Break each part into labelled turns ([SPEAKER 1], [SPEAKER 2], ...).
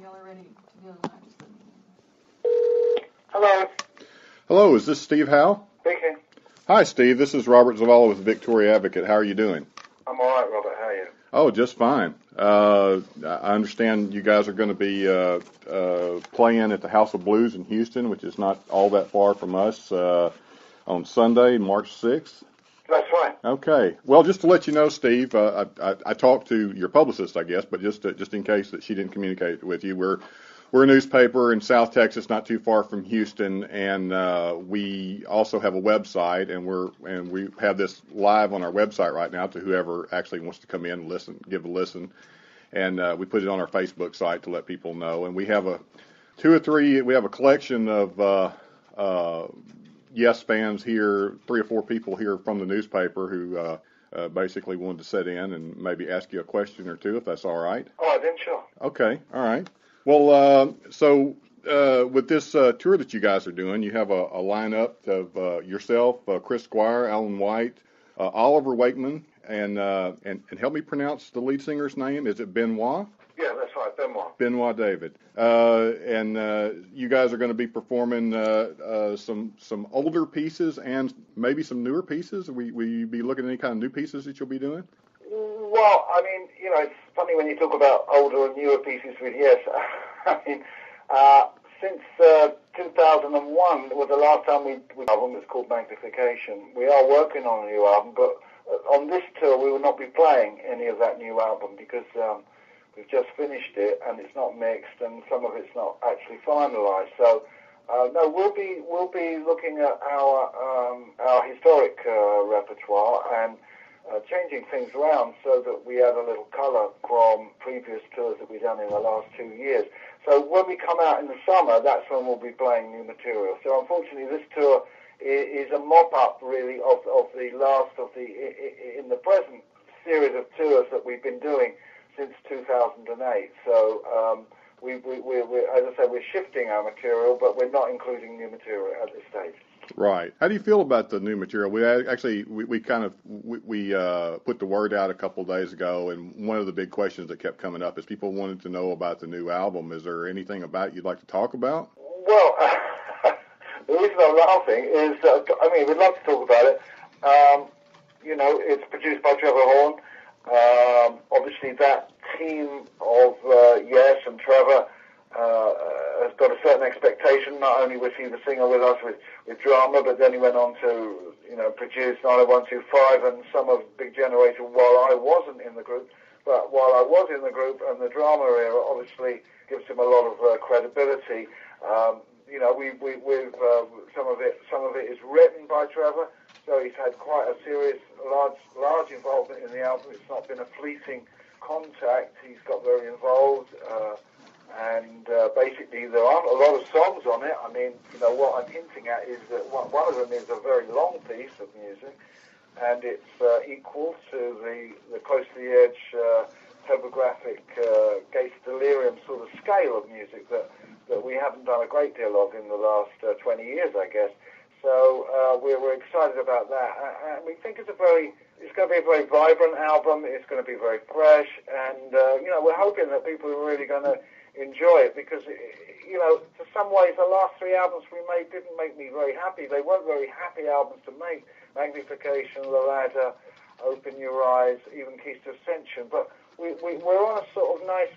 [SPEAKER 1] y'all are ready to go tonight, just let me know. Hello.
[SPEAKER 2] Hello, is this Steve Howe?
[SPEAKER 1] Speaking.
[SPEAKER 2] Hi, Steve. This is Robert Zavala with Victoria Advocate. How are you doing?
[SPEAKER 1] I'm all right, Robert. How are you?
[SPEAKER 2] Oh, just fine. I understand you guys are going to be playing at the House of Blues in Houston, which is not all that far from us, on Sunday, March 6th.
[SPEAKER 1] That's right.
[SPEAKER 2] Okay. Well, just to let you know, Steve, I talked to your publicist, I guess, but just in case that she didn't communicate with you, we're a newspaper in South Texas, not too far from Houston, and we also have a website, and we have this live on our website right now to whoever actually wants to come in and listen, give a listen, and we put it on our Facebook site to let people know. And we have a collection of Yes fans here, 3 or 4 people here from the newspaper who basically wanted to sit in and maybe ask you a question or two, if that's all right.
[SPEAKER 1] Oh, then sure.
[SPEAKER 2] Okay, all right. Well, so with this tour that you guys are doing, you have a lineup of yourself, Chris Squire, Alan White, Oliver Wakeman, and help me pronounce the lead singer's name. Is it Benoit?
[SPEAKER 1] Yeah, that's right, Benoit.
[SPEAKER 2] Benoit David. And you guys are going to be performing some older pieces and maybe some newer pieces. Will you be looking at any kind of new pieces that you'll be doing?
[SPEAKER 1] Well, I mean, it's funny when you talk about older and newer pieces with Yes. I mean, since 2001 was the last time we album. It's called Magnification. We are working on a new album, but on this tour we will not be playing any of that new album because we've just finished it and it's not mixed and some of it's not actually finalised. So no, we'll be looking at our historic repertoire and changing things around so that we add a little colour from previous tours that we've done in the last 2 years. So when we come out in the summer, that's when we'll be playing new material. So unfortunately, this tour is a mop-up, really, of the last of in the present series of tours that we've been doing since 2008. So we're, as I said, we're shifting our material, but we're not including new material at this stage.
[SPEAKER 2] Right. How do you feel about the new material? We actually put the word out a couple of days ago, and one of the big questions that kept coming up is people wanted to know about the new album. Is there anything about it you'd like to talk about?
[SPEAKER 1] Well, the reason I'm laughing is, we'd love to talk about it. It's produced by Trevor Horn. Obviously, that team of Yes and Trevor has got a certain expectation. Not only was he the singer with us with drama, but then he went on to produce 90125 and some of Big Generator while I wasn't in the group. But while I was in the group, and the drama era obviously gives him a lot of credibility. We've some of it is written by Trevor, so he's had quite a serious, large involvement in the album. It's not been a fleeting contact. He's got very involved. And basically, there aren't a lot of songs on it. I mean, what I'm hinting at is that one of them is a very long piece of music, and it's equal to the Close to the Edge topographic Gates Delirium sort of scale of music that we haven't done a great deal of in the last 20 years, I guess. So we're excited about that, and we think it's going to be a very vibrant album. It's going to be very fresh, and we're hoping that people are really going to enjoy it because, to some ways, the last 3 albums we made didn't make me very happy. They weren't very happy albums to make. Magnification, The Ladder, Open Your Eyes, even Keys to Ascension. But we're on a sort of nice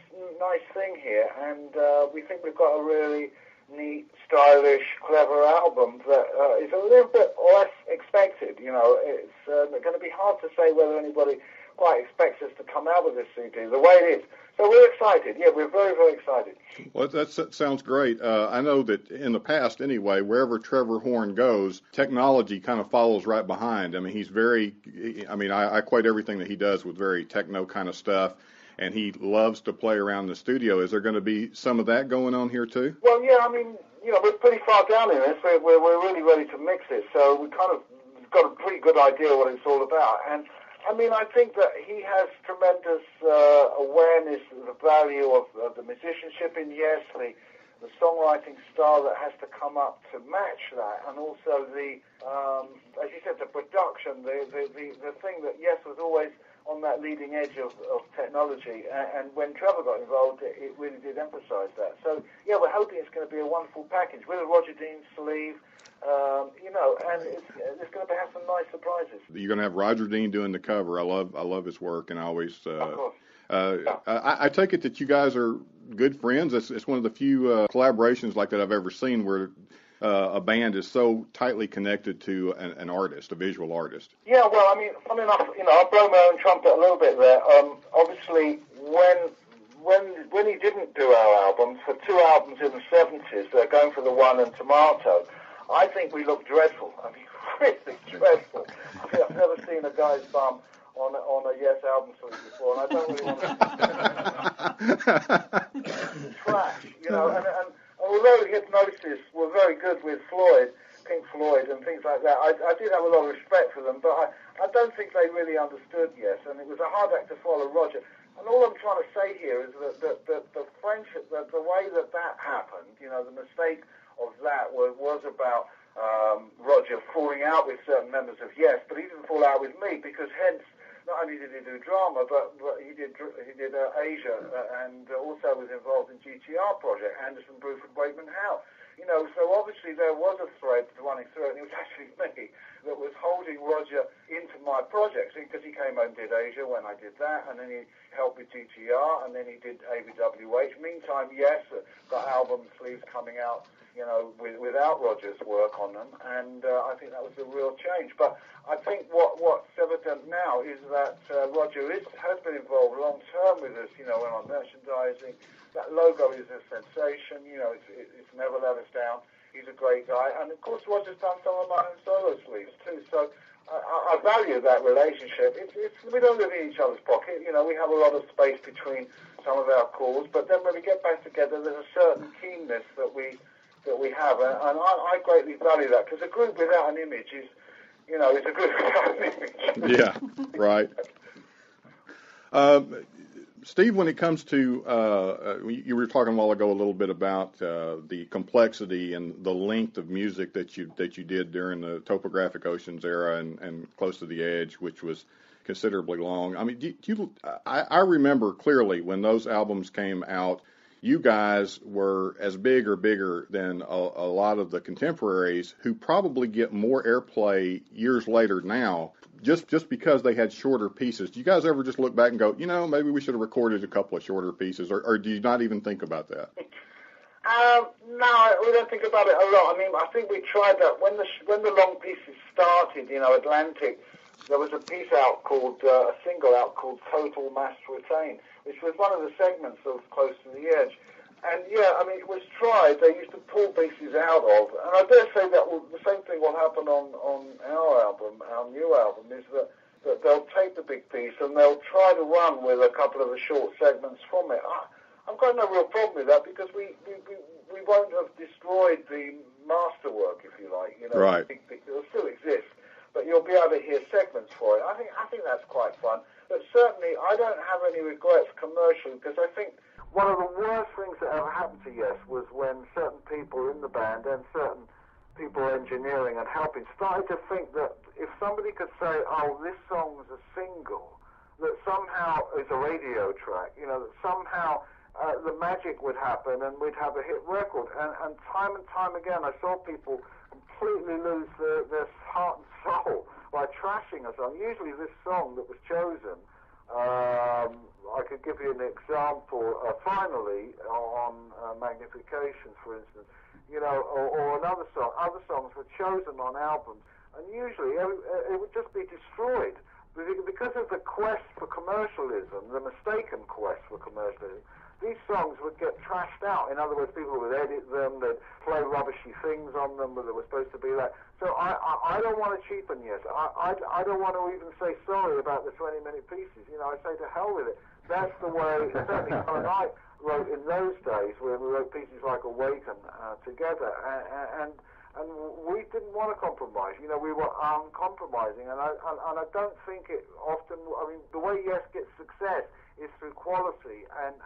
[SPEAKER 1] thing here, and we think we've got a really neat, stylish, clever album that is a little bit less expected. It's going to be hard to say whether anybody quite expects us to come out with this CD the way it is. So we're excited. Yeah, we're very, very excited.
[SPEAKER 2] Well, that sounds great. I know that in the past, anyway, wherever Trevor Horn goes, technology kind of follows right behind. I mean, I equate everything that he does with very techno kind of stuff, and he loves to play around the studio. Is there going to be some of that going on here, too?
[SPEAKER 1] Well, yeah, we're pretty far down in this. We're really ready to mix it, so we kind of got a pretty good idea what it's all about. And I think that he has tremendous awareness of the value of the musicianship in Yes, the songwriting style that has to come up to match that, and also the, as you said, the production, the thing that Yes was always on that leading edge of technology. And when Trevor got involved, it really did emphasise that. So, yeah, we're hoping it's going to be a wonderful package with a Roger Dean sleeve, and it's going to have some nice surprises.
[SPEAKER 2] You're going to have Roger Dean doing the cover. I love his work, and I always.
[SPEAKER 1] Of course.
[SPEAKER 2] I take it that you guys are good friends. It's one of the few collaborations like that I've ever seen where a band is so tightly connected to an artist, a visual artist.
[SPEAKER 1] Yeah, well, I mean, funny enough, I blow my own trumpet a little bit there. Obviously, when he didn't do our albums, for 2 albums in the 70s, Going for the One and Tomato, I think we looked dreadful. I mean, really dreadful. I mean, I've never seen a guy's bum on a Yes album sleeve before, and I don't really want to trash, and although Hypnosis were very good with Pink Floyd and things like that, I did have a lot of respect for them, but I don't think they really understood Yes, and it was a hard act to follow Roger. And all I'm trying to say here is that the friendship, the way that happened, the mistake of that was about Roger falling out with certain members of Yes, but he didn't fall out with me because hence not only did he do drama, but he did Asia and also was involved in GTR project, Anderson, Bruford, Wakeman Howe. So obviously there was a thread running through it, and it was actually me that was holding Roger into my projects, because he came home and did Asia when I did that, and then he helped with GTR, and then he did ABWH. Meantime, Yes, got album sleeves coming out, without Roger's work on them, and I think that was a real change. But I think what's evident now is that Roger has been involved long term with us, in our merchandising. That logo is a sensation, it's never let us down. He's a great guy, and of course Roger's done some of my own solo sleeves too, so I value that relationship. We don't live in each other's pocket, we have a lot of space between some of our calls, but then when we get back together, there's a certain keenness that we have, and I greatly value that, because a group without an image is a group without an image.
[SPEAKER 2] Yeah, right. Steve, when it comes to, you were talking a while ago a little bit about the complexity and the length of music that you did during the Topographic Oceans era and Close to the Edge, which was considerably long. I mean, I remember clearly when those albums came out, you guys were as big or bigger than a lot of the contemporaries who probably get more airplay years later now just because they had shorter pieces. Do you guys ever just look back and go, maybe we should have recorded a couple of shorter pieces, or do you not even think about that?
[SPEAKER 1] No, we don't think about it a lot. I mean, I think we tried that when the long pieces started, Atlantic, there was a piece out called, a single out called Total Mass Retain, which was one of the segments of Close to the Edge. And yeah, I mean, it was tried. They used to pull pieces out of, and I dare say that the same thing will happen on our album, our new album, is that they'll take the big piece and they'll try to run with a couple of the short segments from it. I've got no real problem with that, because we won't have destroyed the masterwork, if you like.
[SPEAKER 2] Right.
[SPEAKER 1] It'll still exist, but you'll be able to hear segments for it. I think that's quite fun. But certainly, I don't have any regrets commercially, because I think one of the worst things that ever happened to Yes was when certain people in the band and certain people engineering and helping started to think that if somebody could say, oh, this song's a single, that somehow is a radio track, that somehow the magic would happen and we'd have a hit record. And time again, I saw people completely lose their heart and soul by trashing a song. Usually this song that was chosen, I could give you an example, Finally, on Magnification, for instance, or another song. Other songs were chosen on albums, and usually it would just be destroyed. Because of the quest for commercialism, the mistaken quest for commercialism, these songs would get trashed out. In other words, people would edit them, they'd play rubbishy things on them, but they were supposed to be like. So I don't want to cheapen Yes. I don't want to even say sorry about the 20-minute pieces. I say to hell with it. That's the way, certainly Colin and I wrote in those days, when we wrote pieces like Awaken together, and we didn't want to compromise. We were uncompromising, and I don't think it often. I mean, the way Yes gets success is through quality and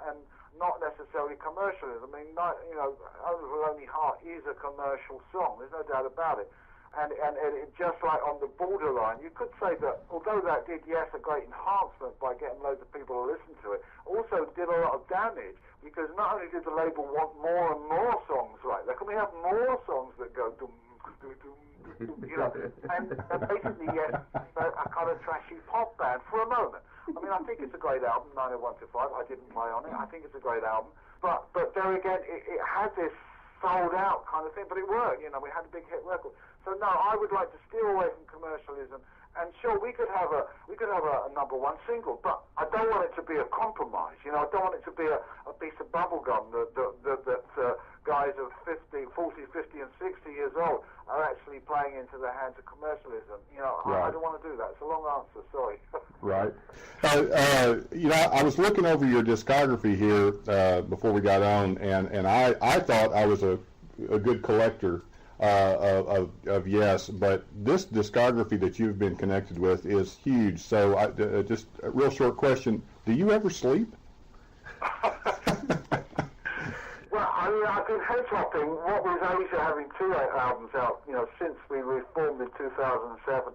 [SPEAKER 1] not necessarily commercialism. I mean, Over the Lonely Heart is a commercial song. There's no doubt about it. And it just like on the borderline, you could say that although that did, yes, a great enhancement by getting loads of people to listen to it, also did a lot of damage, because not only did the label want more and more songs like that, can we have more songs that go dum, dum, dum, dum, you know, and basically, yes, a kind of trashy pop band for a moment. I mean, I think it's a great album, 90125. I didn't play on it. I think it's a great album. But there again, it had this sold out kind of thing, but it worked. You know, we had a big hit record. So no, I would like to steer away from commercialism. And sure, we could have a number one single, but I don't want it to be a compromise. You know, I don't want it to be a piece of bubble gum that guys of 40, 50, and 60 years old are actually playing into the hands of commercialism. You know, right. I don't want to do that. It's a long answer. Sorry.
[SPEAKER 2] Right. You know, I was looking over your discography here before we got on, and I thought I was a good collector of Yes, but this discography that you've been connected with is huge. So just a real short question, do you ever sleep?
[SPEAKER 1] Well, I mean, I've been head-hopping. What with Asia having 2 albums out, you know, since we reformed in 2007,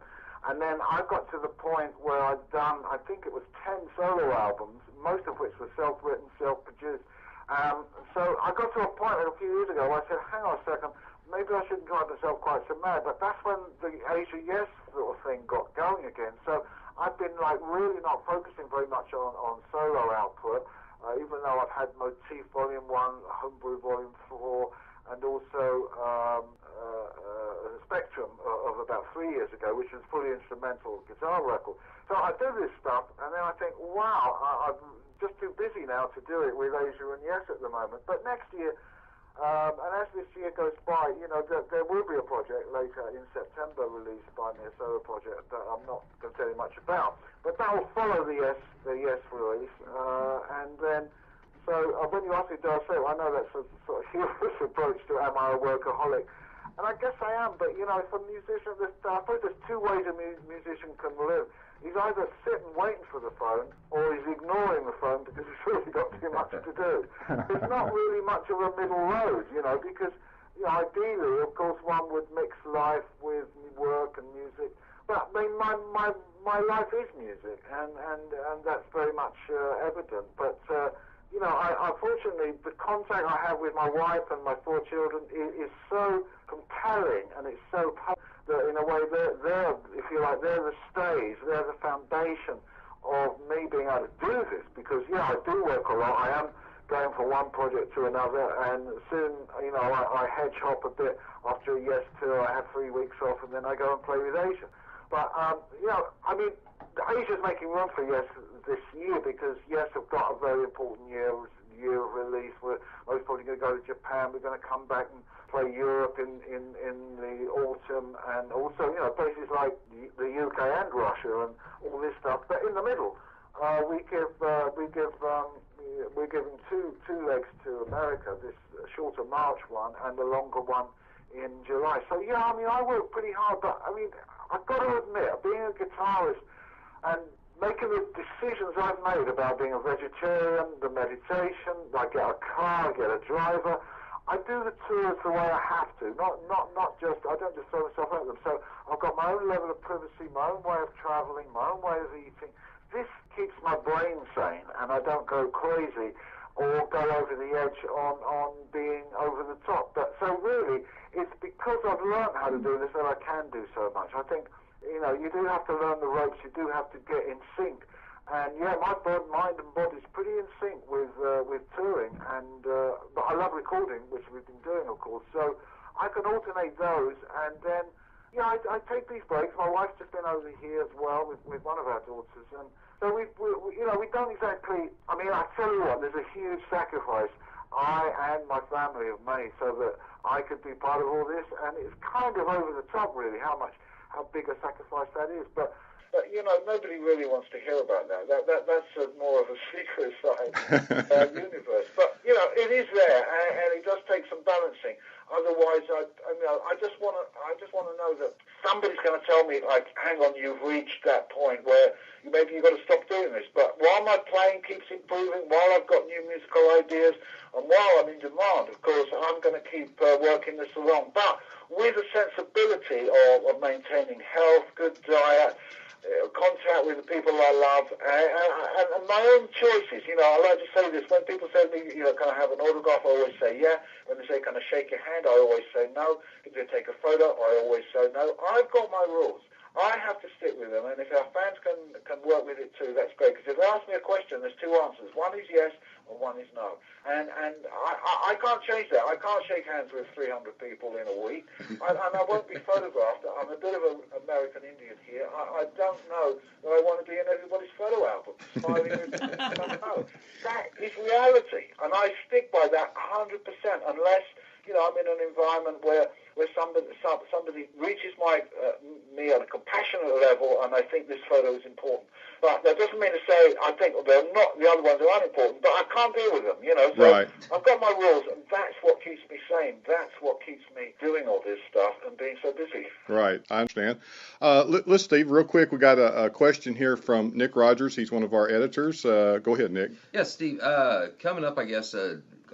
[SPEAKER 1] and then I got to the point where I'd done, I think it was 10 solo albums, most of which were self-written, self-produced. So I got to a point a few years ago where I said, hang on a second, maybe I shouldn't drive myself quite so mad, but that's when the Asia Yes sort of thing got going again. So I've been like really not focusing very much on solo output, even though I've had Motif Volume 1, Homebrew Volume 4, and also Spectrum of about 3 years ago, which was fully instrumental guitar record. So I do this stuff, and then I think, wow, I'm just too busy now to do it with Asia and Yes at the moment. But next year, and as this year goes by, you know, there will be a project later in September released by me, a solo project that I'm not going to tell you much about. But that will follow the Yes release, and then, so when you ask me, do I say, well, I know that's a sort of humorous approach to am I a workaholic? And I guess I am, but, you know, for a musician, I suppose there's 2 ways a musician can live. He's either sitting waiting for the phone, or he's ignoring the phone because he's really got too much to do. There's not really much of a middle road, you know, because, you know, ideally, of course, one would mix life with work and music. But I mean, my life is music, and that's very much evident. But you know, unfortunately, the contact I have with my wife and my 4 children is so compelling, and it's so that in a way they're, if you like, they're the stays, they're the foundation of me being able to do this. Because yeah, I do work a lot. I am going from one project to another, and soon, you know, I hedge hop a bit after a Yes tour. I have 3 weeks off, and then I go and play with Asia. But you know, I mean, Asia's making room for Yes this year because Yes have got a very important year of release. We're most probably going to go to Japan. We're going to come back and play Europe in the autumn, and also, you know, places like the UK and Russia and all this stuff. But in the middle, we're giving two legs to America. This shorter March one and the longer one in July. So yeah, I mean, I work pretty hard, but I mean, I've got to admit, being a guitarist and making the decisions I've made about being a vegetarian, the meditation, I get a car, I get a driver, I do the tours the way I have to, not just, I don't just throw myself at them. So I've got my own level of privacy, my own way of traveling, my own way of eating. This keeps my brain sane, and I don't go crazy or go over the edge on being over the top. But so really, it's because I've learned how to do this that I can do so much. I think, you know, you do have to learn the ropes, you do have to get in sync. And yeah, my mind and body is pretty in sync with touring, and but I love recording, which we've been doing, of course. So I can alternate those, and then yeah, I take these breaks. My wife's just been over here as well with one of our daughters, and so we you know, we don't exactly. I mean, I tell you what, there's a huge sacrifice I and my family have made so that I could be part of all this, and it's kind of over the top, really, how big a sacrifice that is, but you know, nobody really wants to hear about that. That's more of a secret side universe. But you know, it is there, and it does take some balancing. Otherwise, I just want to know that somebody's going to tell me, like, hang on, you've reached that point where maybe you've got to stop doing this. But while my playing keeps improving, while I've got new musical ideas, and while I'm in demand, of course, I'm going to keep working this along. But with a sensibility of maintaining health, good diet, contact with the people I love, and my own choices. I like to say this. When people say to me, can I have an autograph? I always say yeah. When they say, can I shake your hand? I always say no. If they take a photo, I always say no. I've got my rules. I have to stick with them, and if our fans can work with it too, that's great. Because if they ask me a question, there's two answers. One is yes, and one is no. And I can't change that. I can't shake hands with 300 people in a week, and I won't be photographed. I'm a bit of an American Indian here. I don't know that I want to be in everybody's photo album, smiling with I don't know. That is reality, and I stick by that 100%, unless I'm in an environment where somebody reaches me on a compassionate level, and I think this photo is important. But that doesn't mean to say I think they're not, the other ones are unimportant, but I can't deal with them, So
[SPEAKER 2] right.
[SPEAKER 1] I've got my rules, and that's what keeps me sane. That's what keeps me doing all this stuff and being so busy.
[SPEAKER 2] Right, I understand. Let's, Steve, real quick, we got a question here from Nick Rogers. He's one of our editors. Go ahead, Nick.
[SPEAKER 3] Yes, Steve. Coming up, I guess,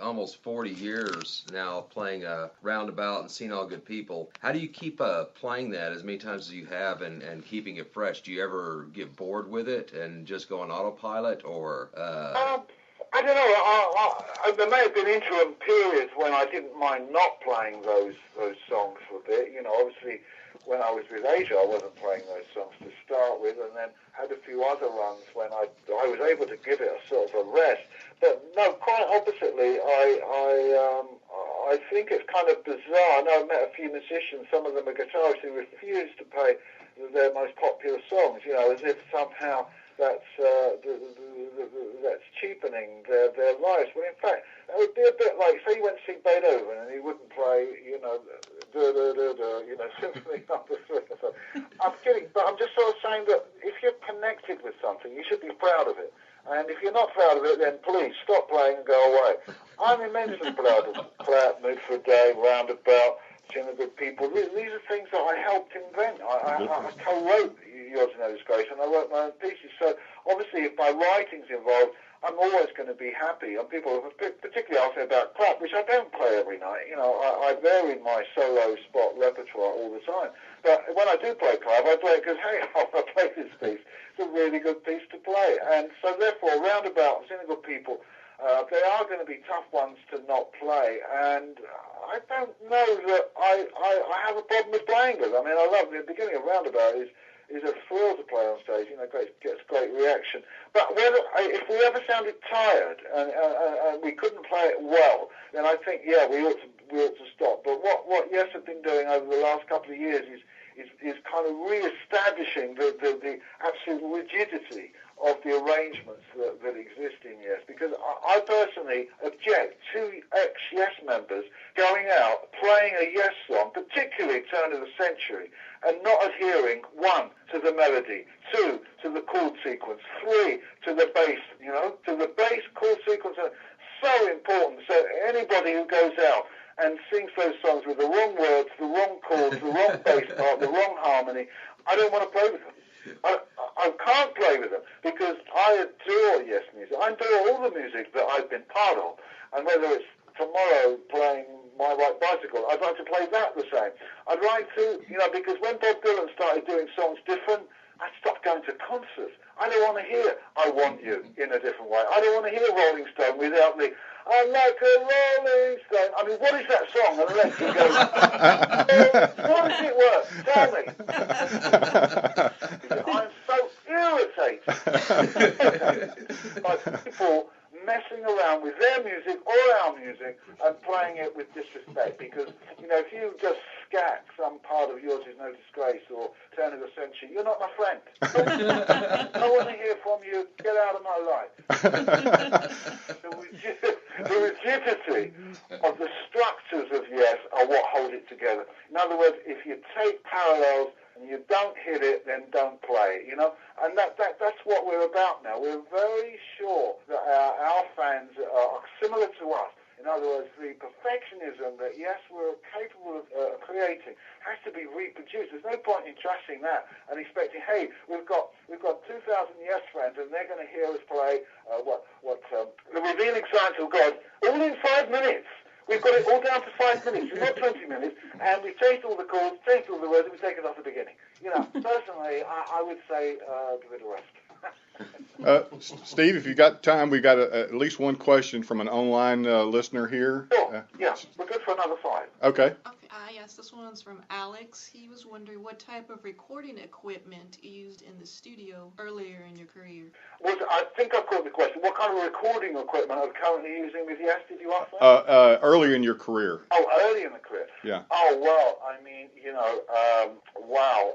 [SPEAKER 3] almost 40 years now playing Roundabout and Seeing All Good People. How do you keep playing that as many times as you have and keeping it fresh? Do you ever get bored with it and just go on autopilot, or?
[SPEAKER 1] I don't know. There may have been interim periods when I didn't mind not playing those songs for a bit. Obviously, when I was with Asia, I wasn't playing those songs to start with, and then had a few other runs when I was able to give it a sort of a rest. But no, quite oppositely, I think it's kind of bizarre. I know I've met a few musicians, some of them are guitarists, who refuse to play their most popular songs, as if somehow that's cheapening their lives. Well, in fact, that would be a bit like, say you went to see Beethoven and he wouldn't play, Symphony Number 3 or something. I'm kidding, but I'm just sort of saying that if you're connected with something, you should be proud of it. And if you're not proud of it, then please stop playing and go away. I'm immensely proud of Play Out Mood for a Day, Roundabout, Seeing the Good People. These are things that I helped invent. I co-wrote Yours in No Disgrace, and I wrote my own pieces. So obviously, if my writing's involved, I'm always going to be happy. And people, particularly I'll say about Clap, which I don't play every night. I vary my solo spot repertoire all the time. But when I do play Clap, I play it because, hey, I play this piece. It's a really good piece to play. And so therefore, Roundabout, Seeing the Good People, they are going to be tough ones to not play. And I don't know that I have a problem with playing them. I mean, I love the beginning of Roundabout is a thrill to play on stage. Gets great reaction. But if we ever sounded tired and we couldn't play it well, then I think we ought to stop. But what Yes have been doing over the last couple of years is kind of re-establishing the absolute rigidity of the arrangements that exist in Yes, because I personally object to ex-Yes members going out playing a Yes song, particularly Turn of the Century, and not adhering, 1, to the melody, 2, to the chord sequence, 3, to the bass, to the bass chord sequence. So important. So anybody who goes out and sings those songs with the wrong words, the wrong chords, the wrong bass part, the wrong harmony, I don't want to play with them. I can't play with them because I adore Yes music. I adore all the music that I've been part of. And whether it's tomorrow playing My White Bicycle, I'd like to play that the same. I'd like to, because when Bob Dylan started doing songs different, I stopped going to concerts. I don't want to hear I Want You in a different way. I don't want to hear Rolling Stone without the I'm like a Rolling Stone. I mean, what is that song? Unless you go, how does it work? Tell me. I'm so irritated by people messing around with their music or our music and playing it with disrespect. Because, if you just scat some part of Yours Is No Disgrace or Turn of the Century, you're not my friend. I want to hear from you. Get out of my life. The rigidity of the structures of Yes are what hold it together. In other words, if you take parallels and you don't hit it, then don't play, And that's what we're about now. We're very sure that our fans are similar to us In other words, the perfectionism that, yes, we're capable of creating has to be reproduced. There's no point in trashing that and expecting, hey, we've got 2,000 yes fans and they're going to hear us play the revealing science of God all in 5 minutes. We've got it all down to 5 minutes, it's not 20 minutes, and we've changed all the chords, changed all the words, and we've taken it off the beginning. Personally, I would say give it a rest.
[SPEAKER 2] Steve, if you got time, we got at least one question from an online listener here.
[SPEAKER 1] Sure, yeah, we're good for another 5.
[SPEAKER 2] Okay.
[SPEAKER 4] Yes, this one's from Alex. He was wondering what type of recording equipment you used in the studio earlier in your career.
[SPEAKER 1] Well, I think I've caught the question. What kind of recording equipment I'm currently using with Yes? Did you ask that?
[SPEAKER 2] Earlier in your career.
[SPEAKER 1] Oh, early in the career?
[SPEAKER 2] Yeah.
[SPEAKER 1] Oh, well, I mean, wow.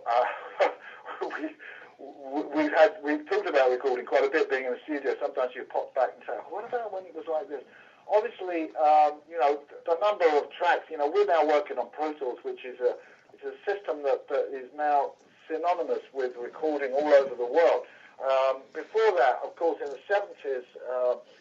[SPEAKER 1] We've talked about recording quite a bit being in the studio. Sometimes you pop back and say, what about when it was like this? Obviously, the number of tracks, we're now working on Pro Tools, which is a system that is now synonymous with recording all over the world. Before that, of course, in the 70s,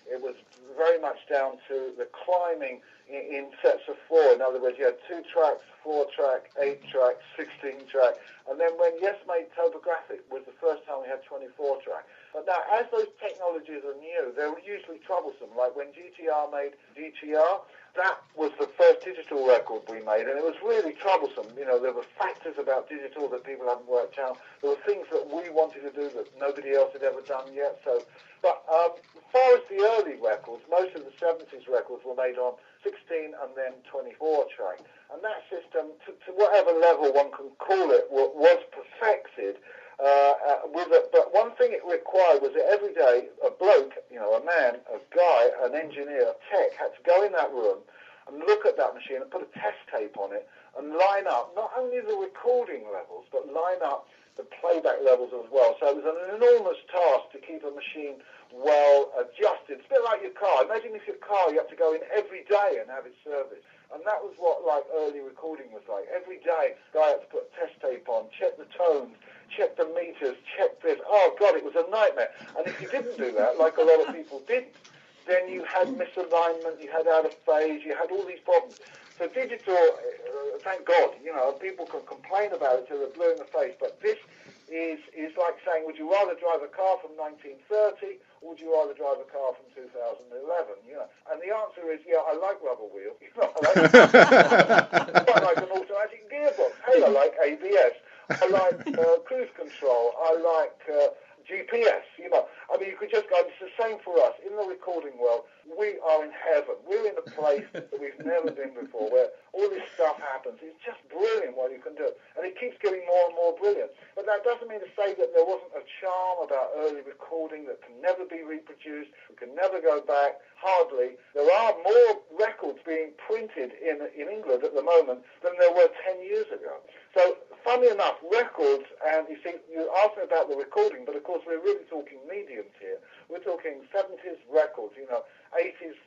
[SPEAKER 1] it was very much down to the climbing in sets of 4. In other words, you had 2 tracks, 4 track, 8 track, 16 track. And then when Yes made Topographic was the first time we had 24 track. But now, as those technologies are new, they're usually troublesome. Like when GTR made GTR, that was the first digital record we made, and it was really troublesome. There were factors about digital that people hadn't worked out. There were things that we wanted to do that nobody else had ever done yet. But as far as the early records, most of the 70s records were made on 16 and then 24 track. And that system, to whatever level one can call it, was perfected. But one thing it required was that every day a bloke, a man, a guy, an engineer, a tech had to go in that room and look at that machine and put a test tape on it and line up not only the recording levels but line up the playback levels as well. So it was an enormous task to keep a machine well adjusted. It's a bit like your car. Imagine if your car, you have to go in every day and have it serviced. And that was what early recording was like. Every day, guy had to put test tape on, check the tones, check the meters, check this. Oh, God, it was a nightmare. And if you didn't do that, like a lot of people didn't, then you had misalignment, you had out of phase, you had all these problems. So digital, thank God, people can complain about it till they're blue in the face, but this is like saying, would you rather drive a car from 1930 or would you rather drive a car from 2011? And the answer is, I like rubber wheels. I like an automatic gearbox. Hey, I like ABS. I like cruise control. I like GPS. You could just go. It's the same for us in the recording world. We are in heaven. We're in a place that we've never been before, where all this stuff happens. It's just brilliant what you can do, and it keeps getting more and more brilliant. But that doesn't mean to say that there wasn't a charm about early recording that can never be reproduced. We can never go back. Hardly. There are more records being printed in England at the moment than there were 10 years ago. So, funny enough, records, and you asked me about the recording, but of course we're really talking mediums here. We're talking 70s records, 80s,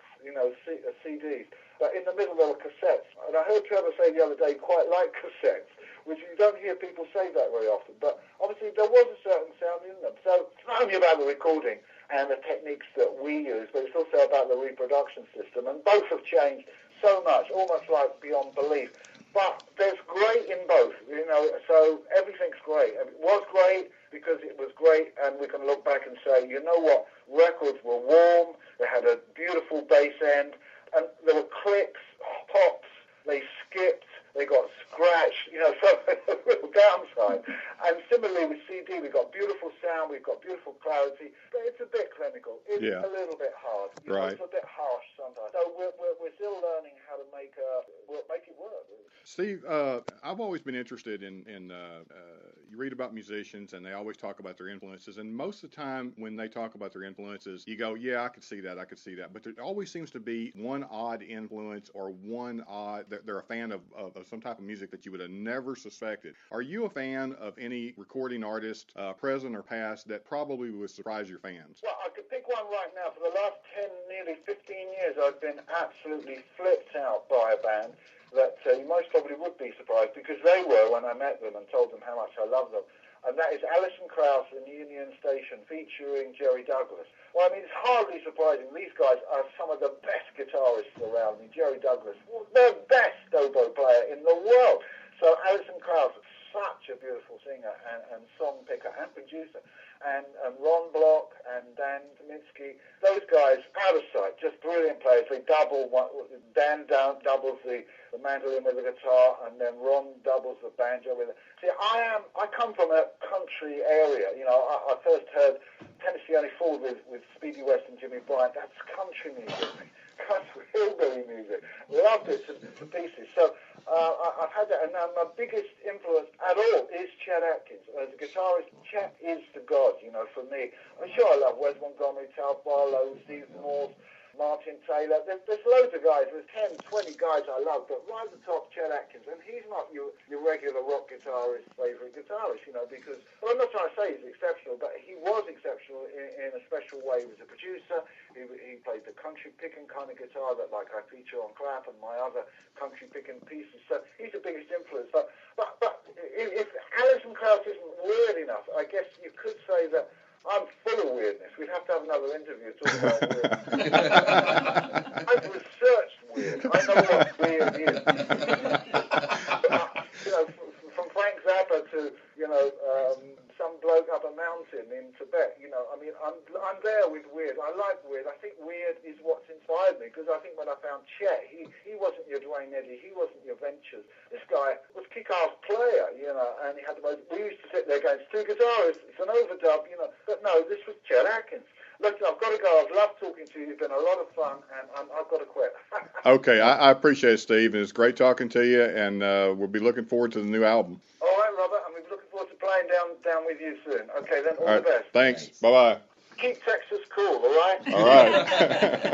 [SPEAKER 1] CDs. But in the middle there were cassettes. And I heard Trevor say the other day, quite like cassettes, which you don't hear people say that very often. But obviously there was a certain sound in them. So it's not only about the recording and the techniques that we use, but it's also about the reproduction system. And both have changed so much, almost like beyond belief. But there's great in both, so everything's great. It was great because it was great, and we can look back and say, you know what, records were warm, they had a beautiful bass end, and there were clicks, pops, they skipped, they got scratched, so a real downside. And similarly with CD, we've got beautiful sound, we've got beautiful clarity, but it's a bit clinical. It's a little bit hard.
[SPEAKER 2] Right.
[SPEAKER 1] It's a bit harsh sometimes. So we're still learning how to make it work.
[SPEAKER 2] Steve, I've always been interested in you read about musicians and they always talk about their influences, and most of the time when they talk about their influences, you go, yeah, I could see that. But there always seems to be one odd influence or one odd, they're a fan of some type of music that you would have never suspected. Are you a fan of any recording artist, present or past, that probably would surprise your fans?
[SPEAKER 1] Well, I could pick one right now. For the last 10, nearly 15 years, I've been absolutely flipped out by a band that you most probably would be surprised, because they were when I met them and told them how much I love them. and that is Alison Krauss in Union Station featuring Jerry Douglas. Well, I mean, it's hardly surprising. These guys are some of the best guitarists around. I mean, Jerry Douglas, the best oboe player in the world. So Alison Krauss, such a beautiful singer and song picker and producer. And Ron Block and Dan Tominski, those guys, out of sight, just brilliant players. They double, Dan doubles the mandolin with the guitar, and then Ron doubles the banjo with it. See, I come from a country area. You know, I first heard Tennessee Only Fooled with Speedy West and Jimmy Bryant. That's country music. That's hillbilly music. Loved it to pieces. So I've had that, and now my biggest influence at all is Chet Atkins. As a guitarist, Chet is the god, you know, for me. I'm sure I love Wes Montgomery, Tal Barlow, Steve Morse, Martin Taylor. There's loads of guys. There's 10, 20 guys I love, but right at the top, Chet Atkins. And he's not your regular rock guitarist's favourite guitarist, you know, because, well, I'm not trying to say he's exceptional, but he was exceptional in a special way. He was a producer. He played the country picking kind of guitar that, like, I feature on Clap and my other country picking pieces. So he's the biggest influence. But if Alison Krauss isn't weird enough, I guess you could say that I'm full of weirdness. We'd have to have another interview to talk about weirdness. I've researched weird. I know what weird is. You know, from Frank Zappa to, you know, some bloke up a mountain in Tibet. You know, I mean, I'm there with weird. I like weird. I think weird is what's inspired me, because I think when I found Chet, he wasn't your Dwayne Eddy. He wasn't your Ventures. This guy was a kick-ass player, you know, and he had the most. We used to sit there going, it's two guitarists, it's an overdub, you know. But no, this was Chet Atkins. Look, I've got to go. I've loved talking to you. It's been a lot of fun, and I've got to quit.
[SPEAKER 2] Okay, I appreciate it, Steve, and it's great talking to you, and we'll be looking forward to the new album.
[SPEAKER 1] All right, Robert, and we're looking forward to playing down with you soon. Okay, then, all the best.
[SPEAKER 2] Thanks. Bye-bye.
[SPEAKER 1] Keep Texas cool, all right?
[SPEAKER 2] All right.